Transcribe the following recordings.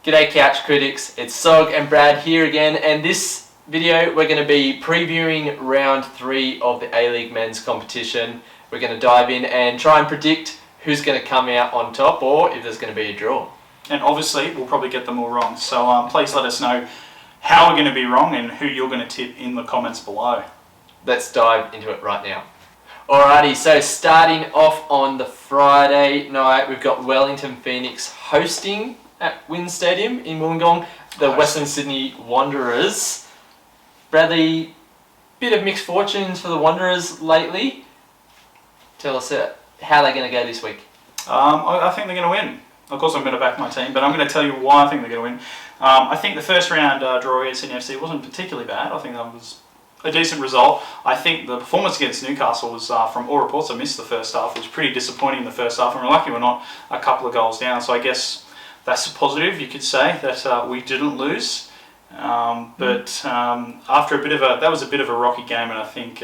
G'day Couch Critics, it's Sogg and Brad here again, and this video we're going to be previewing round 3 of the A-League men's competition. We're going to dive in and try and predict who's going to come out on top or if there's going to be a draw. And obviously we'll probably get them all wrong, so please let us know how we're going to be wrong and who you're going to tip in the comments below. Let's dive into it right now. Alrighty, so starting off on the Friday night, we've got Wellington Phoenix hosting at WIN Stadium in Wollongong, the Western Sydney Wanderers. Bradley, bit of mixed fortunes for the Wanderers lately. Tell us how they're going to go this week. I think they're going to win. Of course I'm going to back my team, but I'm going to tell you why I think they're going to win. I think the first round draw against Sydney FC wasn't particularly bad. I think that was a decent result. I think the performance against Newcastle was, from all reports, I missed the first half. It was pretty disappointing in the first half, and we're lucky we're not a couple of goals down. So I guess that's a positive, you could say, that we didn't lose. But after that was a bit of a rocky game, and I think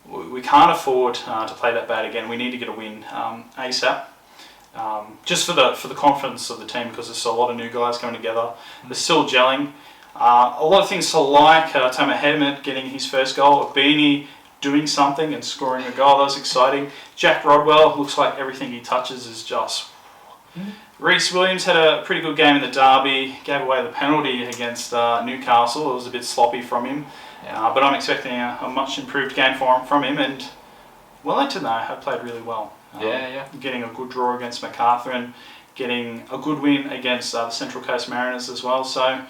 we can't afford to play that bad again. We need to get a win ASAP. Just for the confidence of the team, because there's a lot of new guys coming together. They're still gelling. A lot of things to like. Tomer Hemant getting his first goal. Beanie doing something and scoring a goal. That was exciting. Jack Rodwell looks like everything he touches is just... Reece Williams had a pretty good game in the derby. Gave away the penalty against Newcastle. It was a bit sloppy from him. But I'm expecting a much improved game from him. And Wellington, though, have played really well. Getting a good draw against Macarthur and getting a good win against the Central Coast Mariners as well. So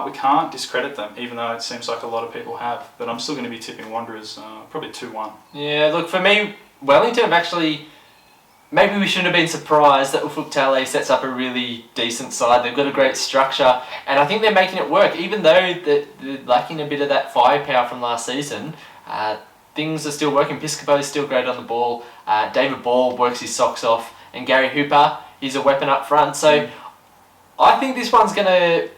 we can't discredit them, even though it seems like a lot of people have. But I'm still going to be tipping Wanderers probably 2-1. Yeah, look, for me, Wellington have actually... Maybe we shouldn't have been surprised that Ufuk Talay sets up a really decent side. They've got a great structure, and I think they're making it work. Even though they're lacking a bit of that firepower from last season, things are still working. Piscopo is still great on the ball. David Ball works his socks off, and Gary Hooper is a weapon up front. So I think this one's I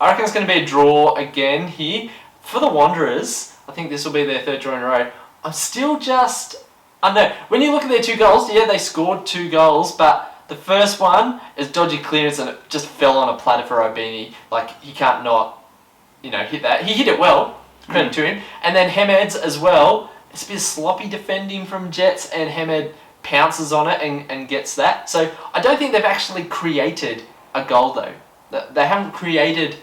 reckon it's going to be a draw again here. For the Wanderers, I think this will be their 3rd draw in a row. I'm still just... I know, when you look at their 2 goals, yeah, they scored 2 goals, but the first one is dodgy clearance and it just fell on a platter for Obini. Like, he can't not, hit that. He hit it well, credit to him. And then Hemed's as well. It's a bit sloppy defending from Jets, and Hemed pounces on it and gets that. So I don't think they've actually created a goal, though. They haven't created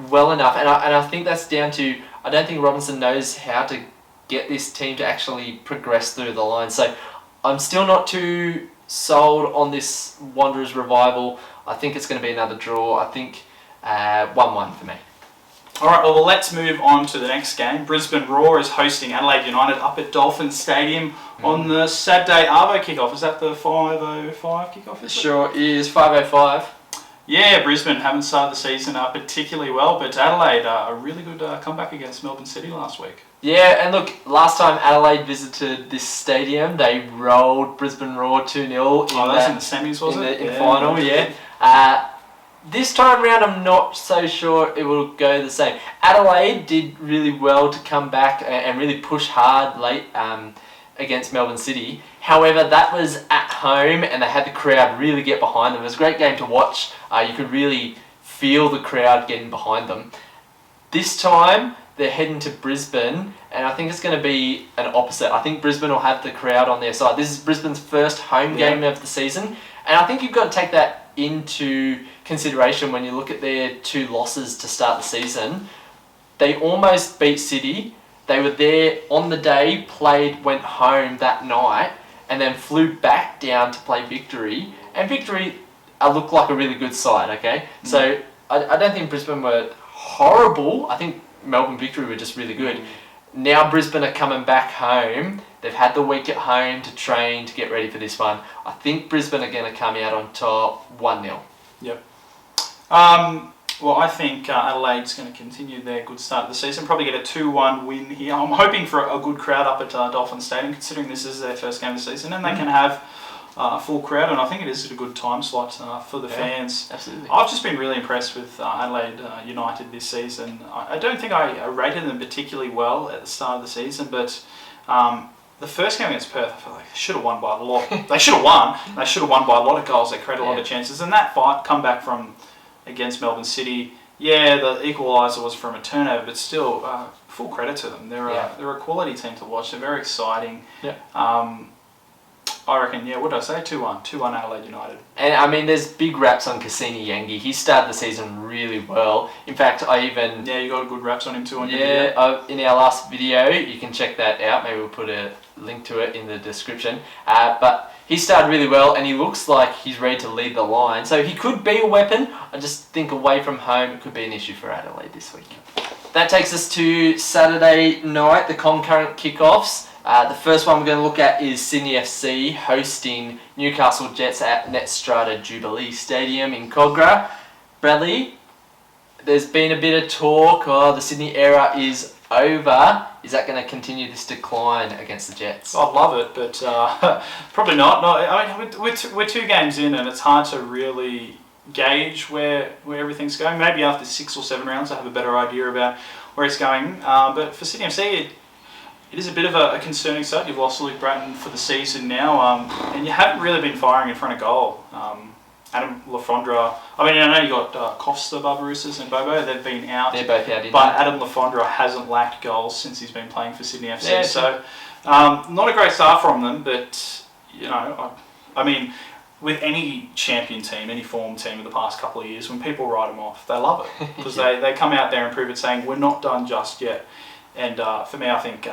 well enough, and I think that's down to, I don't think Robinson knows how to get this team to actually progress through the line. So I'm still not too sold on this Wanderers revival. I think it's going to be another draw. I think 1-1 for me. Alright, well let's move on to the next game. Brisbane Roar is hosting Adelaide United up at Dolphin Stadium on the Saturday Arvo kickoff. Is that the 5:05 kickoff? Sure is, 5:05. Yeah, Brisbane haven't started the season particularly well, but Adelaide, a really good comeback against Melbourne City last week. Yeah, and look, last time Adelaide visited this stadium, they rolled Brisbane Roar 2-0. That's in the semis, was it? In final, yeah. This time round, I'm not so sure it will go the same. Adelaide did really well to come back and really push hard late against Melbourne City. However, that was at home and they had the crowd really get behind them. It was a great game to watch. You could really feel the crowd getting behind them. This time, they're heading to Brisbane, and I think it's going to be an opposite. I think Brisbane will have the crowd on their side. This is Brisbane's first home game of the season, and I think you've got to take that into consideration when you look at their 2 losses to start the season. They almost beat City. They were there on the day, went home that night, and then flew back down to play Victory. And Victory looked like a really good side, okay? So I don't think Brisbane were horrible. I think Melbourne Victory were just really good. Now Brisbane are coming back home. They've had the week at home to train, to get ready for this one. I think Brisbane are going to come out on top 1-0. Yep. Well, I think Adelaide's going to continue their good start of the season. Probably get a 2-1 win here. I'm hoping for a good crowd up at Dolphin Stadium, considering this is their first game of the season, and they can have a full crowd, and I think it is a good time slot for the fans. Absolutely. I've just been really impressed with Adelaide United this season. I don't think I rated them particularly well at the start of the season, but the first game against Perth, I feel like they should have won by a lot. They should have won. They should have won by a lot of goals. They created a lot of chances. And that fight, come back from against Melbourne City, yeah, the equaliser was from a turnover, but still, full credit to them. They're a quality team to watch. They're very exciting. Yeah. I reckon, what did I say? 2-1. 2-1 Adelaide United. And I mean, there's big raps on Cassini Yengi. He started the season really well. In fact, I even... Yeah, you got good raps on him too on your video. In our last video, you can check that out. Maybe we'll put a link to it in the description. But he started really well, and he looks like he's ready to lead the line. So he could be a weapon. I just think away from home, it could be an issue for Adelaide this week. That takes us to Saturday night, the concurrent kickoffs. The first one we're going to look at is Sydney FC hosting Newcastle Jets at Netstrata Jubilee Stadium in Cogra. Bradley, there's been a bit of talk, the Sydney era is over. Is that going to continue this decline against the Jets? I'd love it, but probably not. No, I mean, we're 2 games in, and it's hard to really gauge where everything's going. Maybe after 6 or 7 rounds, I have a better idea about where it's going. But for Sydney FC, it is a bit of a concerning sight. You've lost Luke Bratton for the season now, and you haven't really been firing in front of goal. Adam Lafondra, I mean, I know you got Costa, Barbarouses and Bobo, they've been out. They're both out, but Adam Lafondra hasn't lacked goals since he's been playing for Sydney FC. Yeah, so, not a great start from them, but, I mean, with any champion team, any form team of the past couple of years, when people write them off, they love it. Because they come out there and prove it, saying, we're not done just yet. And for me, I think,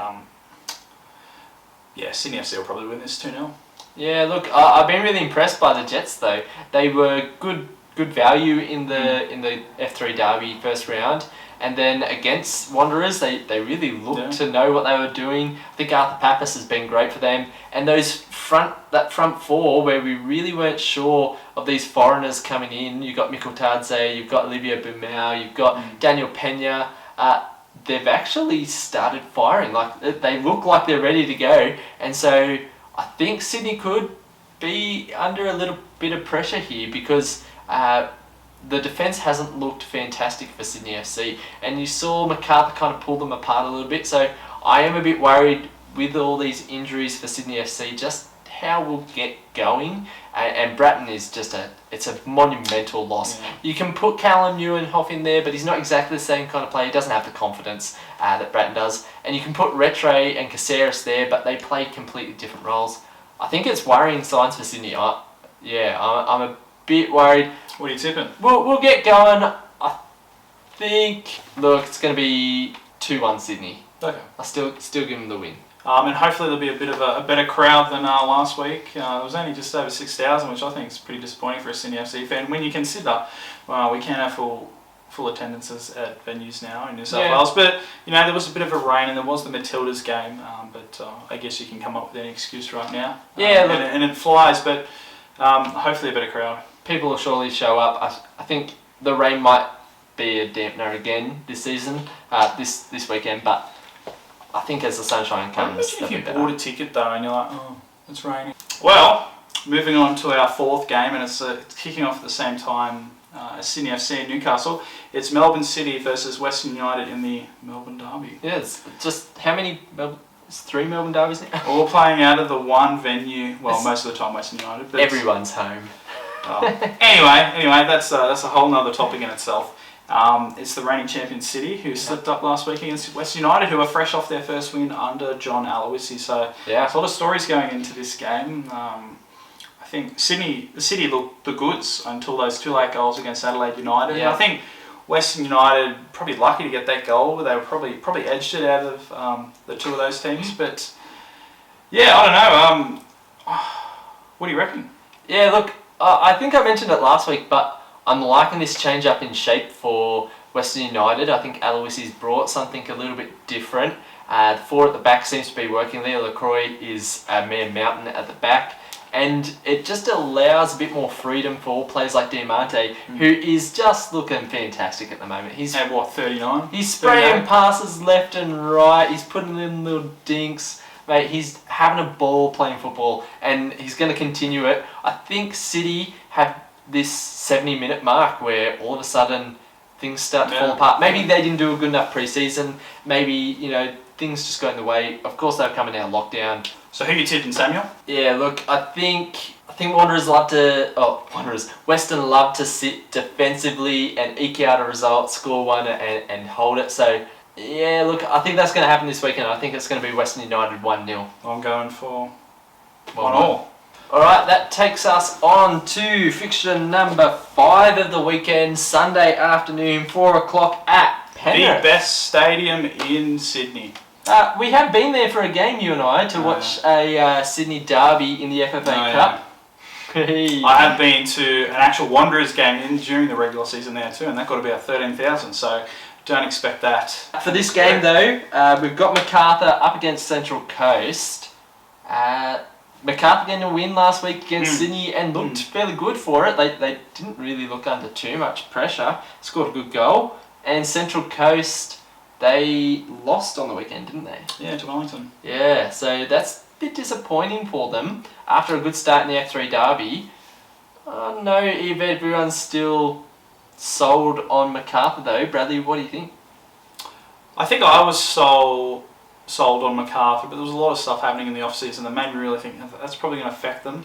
Sydney FC will probably win this 2-0. Yeah, look, I've been really impressed by the Jets though. They were good value in the F3 Derby first round, and then against Wanderers, they really looked to know what they were doing. I think Arthur Pappas has been great for them, and that front 4 where we really weren't sure of these foreigners coming in. You've got Macarthur, you've got Olivia Bumau, you've got Daniel Pena. They've actually started firing. Like they look like they're ready to go, and so I think Sydney could be under a little bit of pressure here because the defence hasn't looked fantastic for Sydney FC, and you saw Macarthur kind of pull them apart a little bit. So I am a bit worried with all these injuries for Sydney FC, just how we'll get going. And Bratton is it's a monumental loss. Yeah. You can put Callum Neuenhoff in there, but he's not exactly the same kind of player. He doesn't have the confidence that Bratton does. And you can put Rattray and Caceres there, but they play completely different roles. I think it's worrying signs for Sydney. I'm a bit worried. What are you tipping? We'll get going. I think, look, it's going to be 2-1 Sydney. Okay. I'll still give them the win. And hopefully there'll be a bit of a better crowd than last week. There was only just over 6,000, which I think is pretty disappointing for a Sydney FC fan. When you consider, we can have full attendances at venues now in New South Wales. But, there was a bit of a rain and there was the Matildas game. But I guess you can come up with any excuse right now. And it flies, but hopefully a better crowd. People will surely show up. I think the rain might be a dampener again this season, this weekend, but I think as the sunshine comes, if you bought a ticket though and you're like, it's raining. Well, moving on to our 4th game, and it's kicking off at the same time as Sydney FC and Newcastle. It's Melbourne City versus Western United in the Melbourne Derby. Yeah, it's just how many? It's 3 Melbourne Derbies now. All playing out of the one venue. Well, most of the time Western United. But everyone's home. Anyway, that's a whole nother topic in itself. It's the reigning champion City who slipped up last week against West United, who are fresh off their first win under John Aloisi. So there's a lot of stories going into this game. I think the City looked the goods until those 2 late goals against Adelaide United. Yeah. And I think Western United probably lucky to get that goal, but they were probably edged it out of the 2 of those teams. But I don't know. What do you reckon? Yeah, look, I think I mentioned it last week, but I'm liking this change up in shape for Western United. I think Aloisi's brought something a little bit different. 4 at the back seems to be working. Leo Lacroix is a mere mountain at the back. And it just allows a bit more freedom for players like Diamante, who is just looking fantastic at the moment. He's at 39? He's spraying passes left and right. He's putting in little dinks. Mate, he's having a ball playing football, and he's going to continue it. I think City have this 70-minute mark where all of a sudden things start to fall apart. Maybe they didn't do a good enough pre-season. Maybe, things just got in the way. Of course, they're coming out of lockdown. So who you tipping, Samuel? Yeah, look, I think Wanderers Western love to sit defensively and eke out a result, score one and hold it. So, yeah, look, I think that's going to happen this weekend. I think it's going to be Western United 1-0. I'm going for 1-1. Alright, that takes us on to fixture number 5 of the weekend, Sunday afternoon, 4 o'clock at Penrith. The best stadium in Sydney. We have been there for a game, you and I, to watch a Sydney derby in the FFA Cup. Hey. I have been to an actual Wanderers game during the regular season there too, and that got about 13,000, so don't expect that. For this game though, we've got Macarthur up against Central Coast. Macarthur getting a win last week against Sydney and looked fairly good for it. They didn't really look under too much pressure. Scored a good goal. And Central Coast, they lost on the weekend, didn't they? Yeah, to Wellington. Yeah, so that's a bit disappointing for them after a good start in the F3 derby. I don't know if everyone's still sold on Macarthur though. Bradley, what do you think? I think I was sold on Macarthur, but there was a lot of stuff happening in the off-season that made me really think that's probably going to affect them.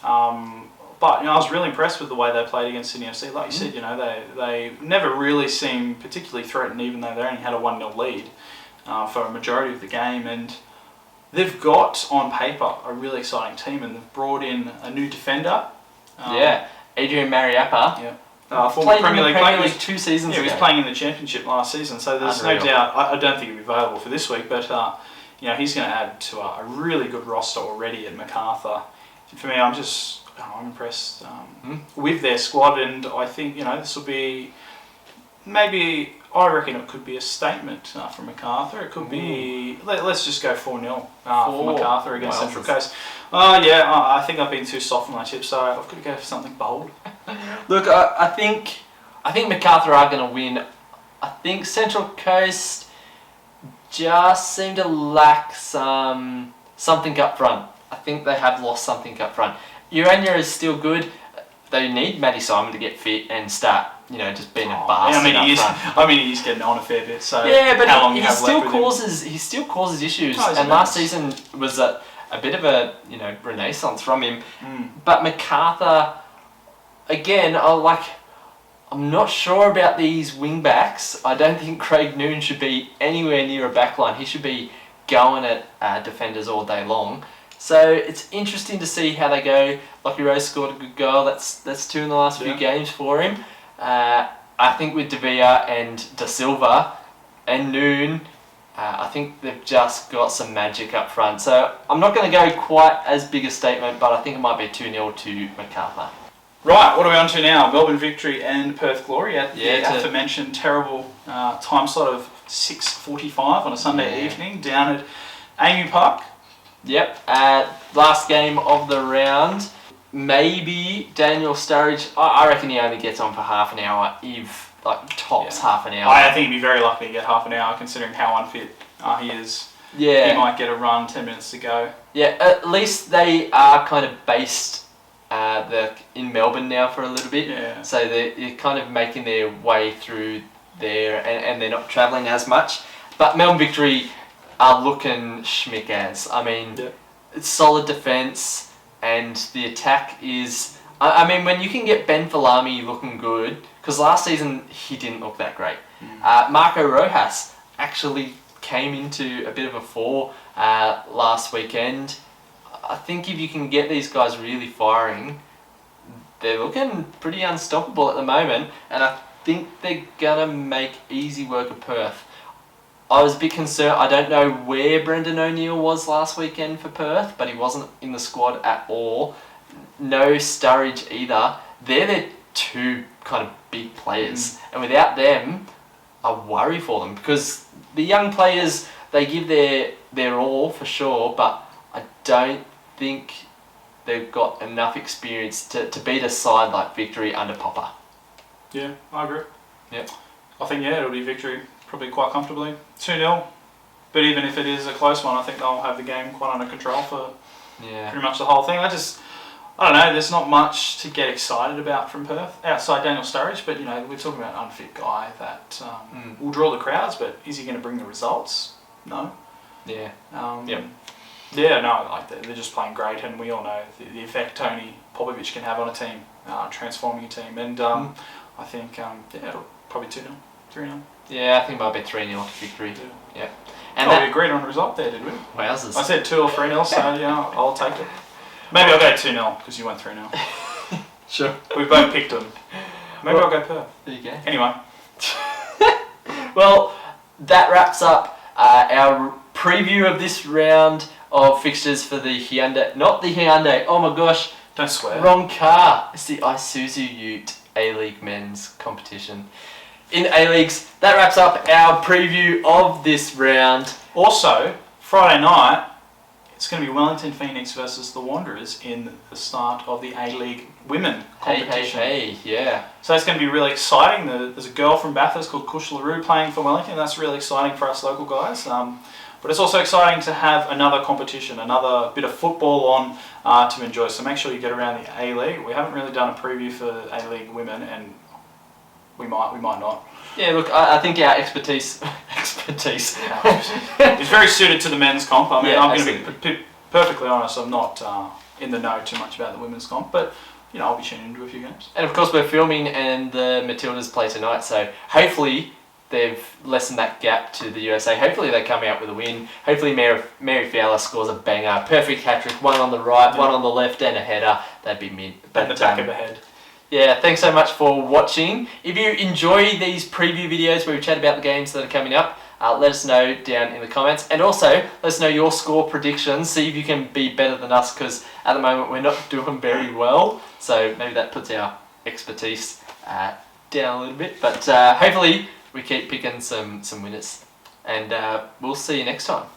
But I was really impressed with the way they played against Sydney FC. Like you said, they never really seemed particularly threatened, even though they only had a 1-0 lead for a majority of the game. And they've got, on paper, a really exciting team, and they've brought in a new defender. Adrian Mariappa. Yeah. Former Premier League player. 2 seasons ago. He was playing in the Championship last season, so there's no doubt. I don't think he'll be available for this week, but he's going to add to a really good roster already at Macarthur. And for me, I'm impressed with their squad, and I think this will be maybe. I reckon it could be a statement from Macarthur. It could be. Let's just go 4-0 for Macarthur against Central Coast. I think I've been too soft on my tips, so I've got to go for something bold. Look, I think Macarthur are going to win. I think Central Coast just seem to lack something up front. I think they have lost something up front. Urania is still good. They need Matty Simon to get fit and start, just being a bastard up front. He's getting on a fair bit. So yeah, but how long he still causes issues. And last season was a bit of a renaissance from him. But Macarthur, again, I'm not sure about these wing backs. I don't think Craig Noon should be anywhere near a backline. He should be going at defenders all day long. So it's interesting to see how they go. Lockie Rose scored a good goal. That's 2 in the last few games for him. I think with De Villa and Da Silva and Noon, I think they've just got some magic up front. So I'm not going to go quite as big a statement, but I think it might be 2-0 to Macarthur. Right, what are we on to now? Melbourne Victory and Perth Glory at the aforementioned terrible time slot of 6:45 on a Sunday evening down at Amy Park. Yep, last game of the round. Maybe Daniel Sturridge, I reckon he only gets on for half an hour, if tops half an hour. I think he'd be very lucky to get half an hour considering how unfit he is. Yeah. He might get a run, 10 minutes to go. Yeah, at least they are kind of based in Melbourne now for a little bit. Yeah. So they're kind of making their way through there and they're not travelling as much. But Melbourne Victory are looking schmick-ass. It's solid defence and the attack is... when you can get Ben Falami looking good, because last season he didn't look that great. Marco Rojas actually came into a bit of a fall last weekend. I think if you can get these guys really firing, they're looking pretty unstoppable at the moment, and I think they're going to make easy work of Perth. I was a bit concerned. I don't know where Brendan O'Neill was last weekend for Perth, but he wasn't in the squad at all. No Sturridge either. They're their 2 kind of big players, and without them, I worry for them, because the young players, they give their all for sure, but I don't think they've got enough experience to beat a side like Victory under Popper. Yeah, I agree. Yep. I think it'll be Victory probably quite comfortably. 2-0. But even if it is a close one, I think they'll have the game quite under control for pretty much the whole thing. I don't know, there's not much to get excited about from Perth outside Daniel Sturridge, but we're talking about an unfit guy that will draw the crowds, but is he going to bring the results? No. Yeah. Yep. Yeah, no, like they're just playing great, and we all know the effect Tony Popovic can have on a team, transforming a team, and I think it'll probably 2-0, 3-0. Yeah, I think it might be 3-0 victory. Yeah. And we agreed on a result there, did we? Wowzers. I said 2 or 3-0, so I'll take it. Maybe I'll go 2-0 because you went 3-0. Sure. We both picked them. Maybe I'll go Perth. There you go. Anyway. Well, that wraps up our preview of this round of fixtures for the Hyundai. Not the Hyundai. Oh my gosh. Don't swear. Wrong car. It's the Isuzu Ute A-League men's competition. In A-Leagues, that wraps up our preview of this round. Also, Friday night, it's going to be Wellington Phoenix versus the Wanderers in the start of the A-League women competition. Hey, yeah. So it's going to be really exciting. There's a girl from Bathurst called Kush LaRue playing for Wellington. That's really exciting for us local guys. But it's also exciting to have another competition, another bit of football on to enjoy. So make sure you get around the A-League. We haven't really done a preview for A-League women, and we might not. Yeah, look, I think our expertise is very suited to the men's comp. I mean, I'm going to be perfectly honest, I'm not in the know too much about the women's comp, but I'll be tuning into a few games. And of course we're filming and the Matildas play tonight, so hopefully they've lessened that gap to the USA. Hopefully they come out with a win. Hopefully Mary Fowler scores a banger. Perfect hat-trick, one on the right, one on the left and a header. That'd be mid. But the back of the head. Yeah, thanks so much for watching. If you enjoy these preview videos where we chat about the games that are coming up, let us know down in the comments. And also, let us know your score predictions. See if you can be better than us, because at the moment we're not doing very well. So maybe that puts our expertise down a little bit. But hopefully we keep picking some winners. And we'll see you next time.